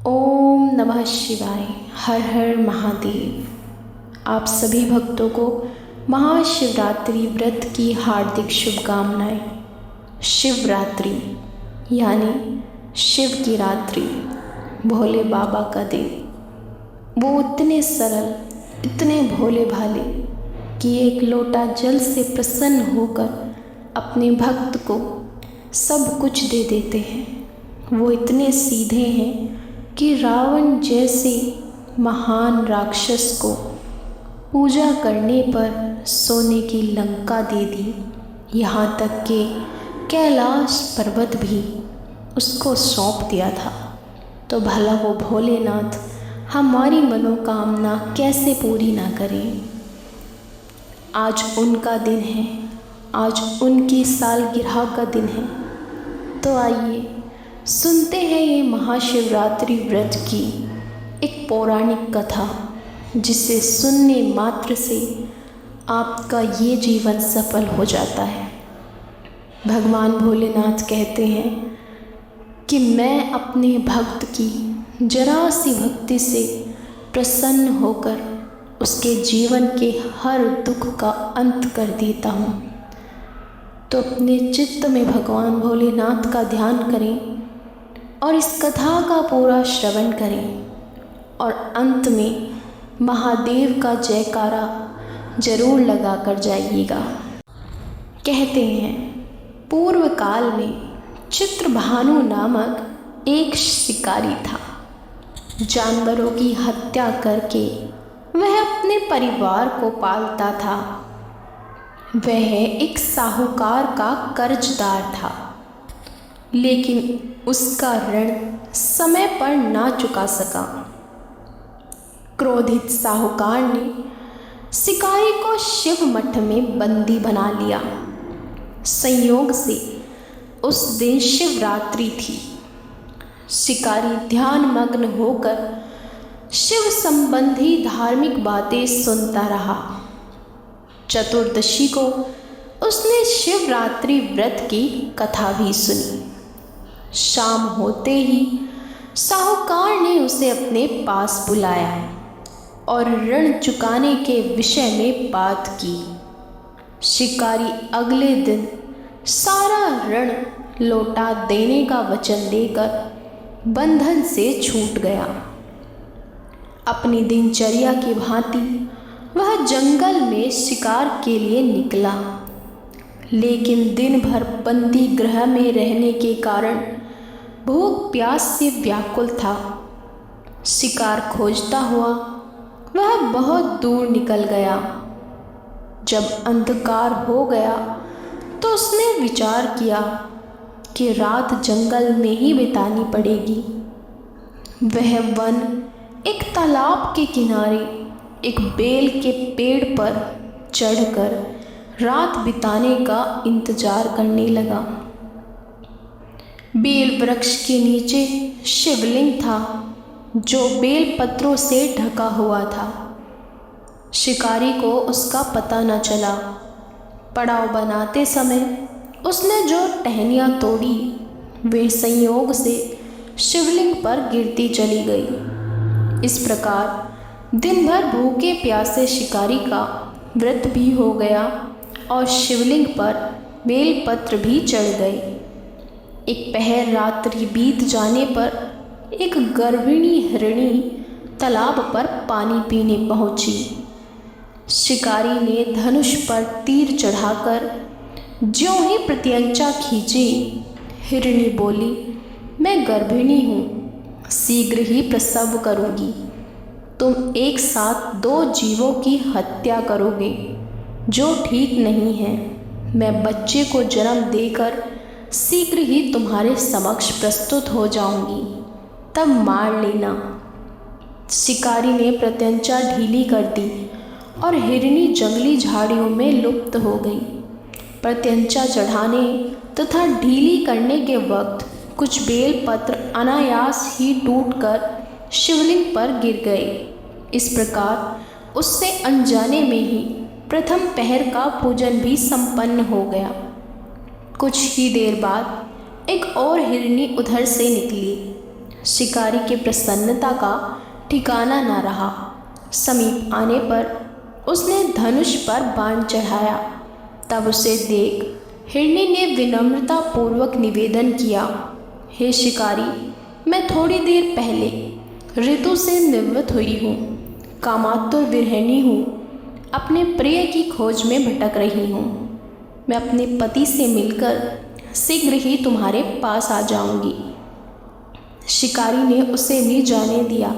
ओम नमः शिवाय। हर हर महादेव। आप सभी भक्तों को महाशिवरात्रि व्रत की हार्दिक शुभकामनाएं। शिवरात्रि यानी शिव की रात्रि, भोले बाबा का दिन। वो इतने सरल, इतने भोले भाले कि एक लोटा जल से प्रसन्न होकर अपने भक्त को सब कुछ दे देते हैं। वो इतने सीधे हैं कि रावण जैसे महान राक्षस को पूजा करने पर सोने की लंका दे दी। यहाँ तक कि कैलाश पर्वत भी उसको सौंप दिया था। तो भला वो भोलेनाथ हमारी मनोकामना कैसे पूरी ना करें। आज उनका दिन है, आज उनकी सालगिरह का दिन है। तो आइए सुनते हैं ये महाशिवरात्रि व्रत की एक पौराणिक कथा, जिसे सुनने मात्र से आपका ये जीवन सफल हो जाता है। भगवान भोलेनाथ कहते हैं कि मैं अपने भक्त की जरा सी भक्ति से प्रसन्न होकर उसके जीवन के हर दुख का अंत कर देता हूँ। तो अपने चित्त में भगवान भोलेनाथ का ध्यान करें और इस कथा का पूरा श्रवण करें और अंत में महादेव का जयकारा जरूर लगा कर जाइएगा। कहते हैं, पूर्व काल में चित्रभानु नामक एक शिकारी था। जानवरों की हत्या करके वह अपने परिवार को पालता था। वह एक साहूकार का कर्जदार था, लेकिन उसका ऋण समय पर ना चुका सका। क्रोधित साहूकार ने शिकारी को शिव मठ में बंदी बना लिया। संयोग से उस दिन शिवरात्रि थी। शिकारी ध्यान मग्न होकर शिव संबंधी धार्मिक बातें सुनता रहा। चतुर्दशी को उसने शिवरात्रि व्रत की कथा भी सुनी। शाम होते ही साहूकार ने उसे अपने पास बुलाया और ऋण चुकाने के विषय में बात की। शिकारी अगले दिन सारा ऋण लौटा देने का वचन देकर बंधन से छूट गया। अपनी दिनचर्या की भांति वह जंगल में शिकार के लिए निकला, लेकिन दिन भर बंदी गृह में रहने के कारण भूख प्यास से व्याकुल था। शिकार खोजता हुआ वह बहुत दूर निकल गया। जब अंधकार हो गया तो उसने विचार किया कि रात जंगल में ही बितानी पड़ेगी। वह वन एक तालाब के किनारे एक बेल के पेड़ पर चढ़कर रात बिताने का इंतजार करने लगा। बेल वृक्ष के नीचे शिवलिंग था, जो बेल पत्रों से ढका हुआ था। शिकारी को उसका पता न चला। पड़ाव बनाते समय उसने जो टहनियाँ तोड़ी, वे संयोग से शिवलिंग पर गिरती चली गई। इस प्रकार दिन भर भूखे प्यासे शिकारी का व्रत भी हो गया और शिवलिंग पर बेलपत्र भी चढ़ गए। एक पहर रात्रि बीत जाने पर एक गर्भिणी हिरणी तालाब पर पानी पीने पहुंची। शिकारी ने धनुष पर तीर चढ़ाकर ज्यों ही प्रत्यंचा खींची, हिरणी बोली, मैं गर्भिणी हूँ, शीघ्र ही प्रसव करूँगी। तुम एक साथ 2 जीवों की हत्या करोगे, जो ठीक नहीं है। मैं बच्चे को जन्म देकर शीघ्र ही तुम्हारे समक्ष प्रस्तुत हो जाऊंगी, तब मार लेना। शिकारी ने प्रत्यंचा ढीली कर दी और हिरनी जंगली झाड़ियों में लुप्त हो गई। प्रत्यंचा चढ़ाने तथा ढीली करने के वक्त कुछ बेल पत्र अनायास ही टूटकर शिवलिंग पर गिर गए। इस प्रकार उससे अनजाने में ही प्रथम पहर का पूजन भी संपन्न हो गया। कुछ ही देर बाद एक और हिरनी उधर से निकली। शिकारी के प्रसन्नता का ठिकाना न रहा। समीप आने पर उसने धनुष पर बाण चढ़ाया। तब उसे देख हिरनी ने विनम्रता पूर्वक निवेदन किया, हे शिकारी, मैं थोड़ी देर पहले ऋतु से निवृत्त हुई हूँ, कामातुर विरहिणी हूँ, अपने प्रिय की खोज में भटक रही हूँ। मैं अपने पति से मिलकर शीघ्र ही तुम्हारे पास आ जाऊंगी। शिकारी ने उसे भी जाने दिया।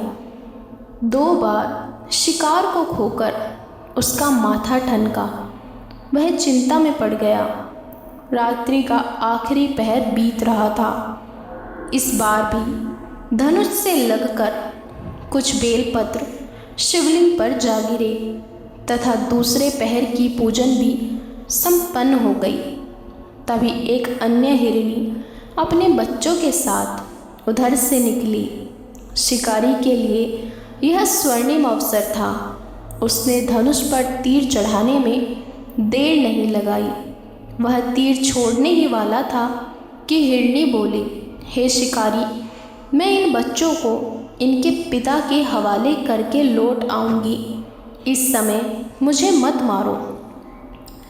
2 बार शिकार को खोकर उसका माथा ठनका। वह चिंता में पड़ गया। रात्रि का आखिरी पहर बीत रहा था। इस बार भी धनुष से लगकर कुछ बेलपत्र शिवलिंग पर जा गिरे तथा दूसरे पहर की पूजन भी संपन्न हो गई। तभी एक अन्य हिरनी अपने बच्चों के साथ उधर से निकली। शिकारी के लिए यह स्वर्णिम अवसर था। उसने धनुष पर तीर चढ़ाने में देर नहीं लगाई। वह तीर छोड़ने ही वाला था कि हिरनी बोली, हे शिकारी, मैं इन बच्चों को इनके पिता के हवाले करके लौट आऊँगी। इस समय मुझे मत मारो।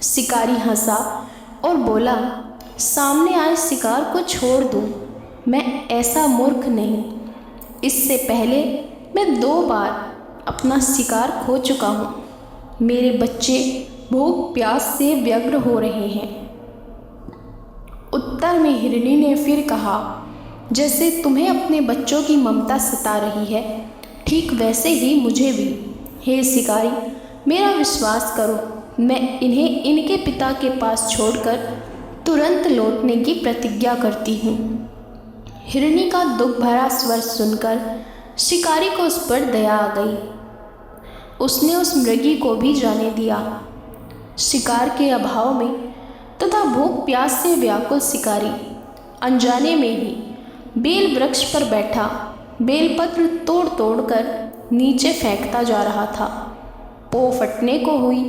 शिकारी हंसा और बोला, सामने आए शिकार को छोड़ दूँ, मैं ऐसा मूर्ख नहीं। इससे पहले मैं 2 बार अपना शिकार खो चुका हूँ। मेरे बच्चे भूख प्यास से व्यग्र हो रहे हैं। उत्तर में हिरनी ने फिर कहा, जैसे तुम्हें अपने बच्चों की ममता सता रही है, ठीक वैसे ही मुझे भी। हे शिकारी, मेरा विश्वास करो, मैं इन्हें इनके पिता के पास छोड़कर तुरंत लौटने की प्रतिज्ञा करती हूँ। हिरनी का दुख भरा स्वर सुनकर शिकारी को उस पर दया आ गई। उसने उस मृगी को भी जाने दिया। शिकार के अभाव में तथा भूख प्यास से व्याकुल शिकारी अनजाने में ही बेल वृक्ष पर बैठा बेलपत्र तोड़ तोड़ कर नीचे फेंकता जा रहा था। पो फटने को हुई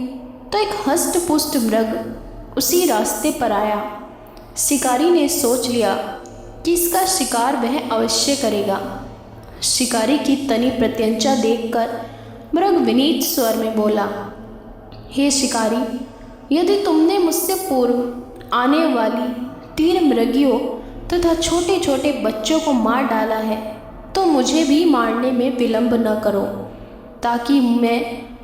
तो एक हष्ट पुष्ट मृग उसी रास्ते पर आया। शिकारी ने सोच लिया कि इसका शिकार वह अवश्य करेगा। शिकारी की तनी प्रत्यंचा देखकर मृग विनीत स्वर में बोला, हे शिकारी, यदि तुमने मुझसे पूर्व आने वाली 3 मृगियों तथा छोटे छोटे बच्चों को मार डाला है तो मुझे भी मारने में विलंब न करो, ताकि मैं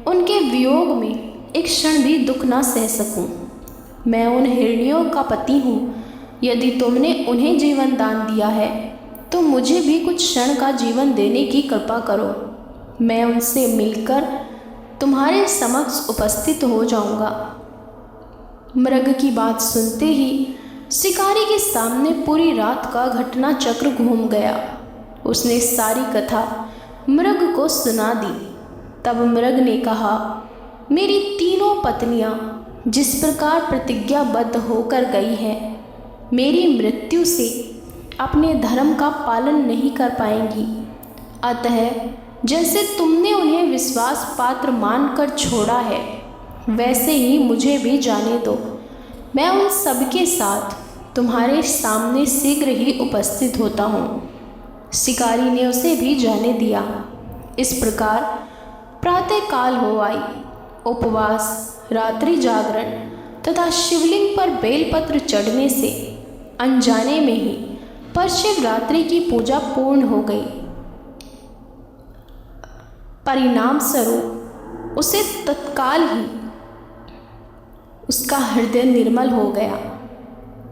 उनके वियोग में एक क्षण भी दुख न सह सकूं। मैं उन हिरनियों का पति हूँ। यदि तुमने उन्हें जीवन दान दिया है तो मुझे भी कुछ क्षण का जीवन देने की कृपा करो। मैं उनसे मिलकर तुम्हारे समक्ष उपस्थित हो जाऊंगा। मृग की बात सुनते ही शिकारी के सामने पूरी रात का घटना चक्र घूम गया। उसने सारी कथा मृग को सुना दी। तब मृग ने कहा, मेरी 3 पत्नियां जिस प्रकार प्रतिज्ञाबद्ध होकर गई हैं, मेरी मृत्यु से अपने धर्म का पालन नहीं कर पाएंगी। अतः जैसे तुमने उन्हें विश्वास पात्र मानकर छोड़ा है, वैसे ही मुझे भी जाने दो। मैं उन सबके साथ तुम्हारे सामने शीघ्र ही उपस्थित होता हूँ। शिकारी ने उसे भी जाने दिया। इस प्रकार प्रातःकाल हो आई। उपवास, रात्रि जागरण तथा शिवलिंग पर बेलपत्र चढ़ने से अनजाने में ही परशिवरात्रि की पूजा पूर्ण हो गई। परिणाम स्वरूप उसे तत्काल ही उसका हृदय निर्मल हो गया।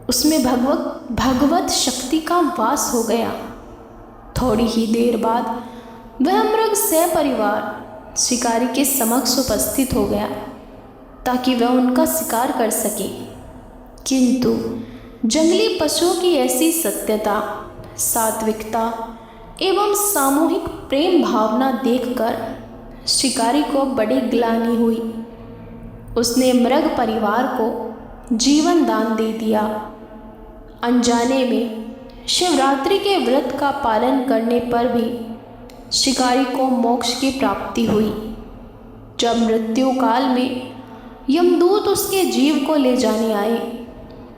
उसमें भगवत शक्ति का वास हो गया। थोड़ी ही देर बाद वह मृग सपरिवार शिकारी के समक्ष उपस्थित हो गया ताकि वह उनका शिकार कर सके। किंतु जंगली पशुओं की ऐसी सत्यता, सात्विकता एवं सामूहिक प्रेम भावना देखकर शिकारी को बड़ी ग्लानि हुई। उसने मृग परिवार को जीवन दान दे दिया। अनजाने में शिवरात्रि के व्रत का पालन करने पर भी शिकारी को मोक्ष की प्राप्ति हुई। जब मृत्यु काल में यमदूत उसके जीव को ले जाने आए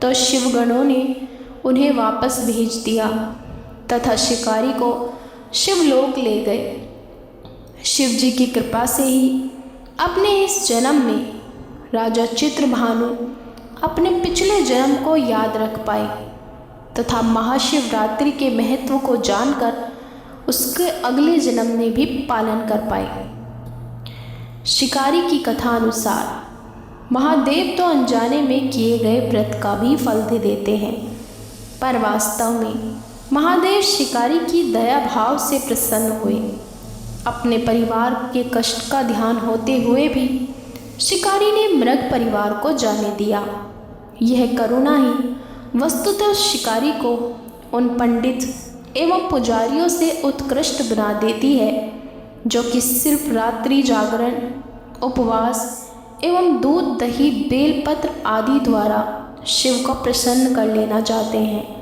तो शिवगणों ने उन्हें वापस भेज दिया तथा शिकारी को शिवलोक ले गए। शिव जी की कृपा से ही अपने इस जन्म में राजा चित्रभानु अपने पिछले जन्म को याद रख पाए तथा महाशिवरात्रि के महत्व को जानकर उसके अगले जन्म में भी पालन कर पाए। शिकारी की कथा अनुसार महादेव तो अनजाने में किए गए व्रत का भी फल दे देते हैं, पर वास्तव में महादेव शिकारी की दया भाव से प्रसन्न हुए। अपने परिवार के कष्ट का ध्यान होते हुए भी शिकारी ने मृग परिवार को जाने दिया। यह करुणा ही वस्तुतः शिकारी को उन पंडित एवं पुजारियों से उत्कृष्ट बना देती है जो कि सिर्फ रात्रि जागरण, उपवास एवं दूध, दही, बेलपत्र आदि द्वारा शिव को प्रसन्न कर लेना चाहते हैं।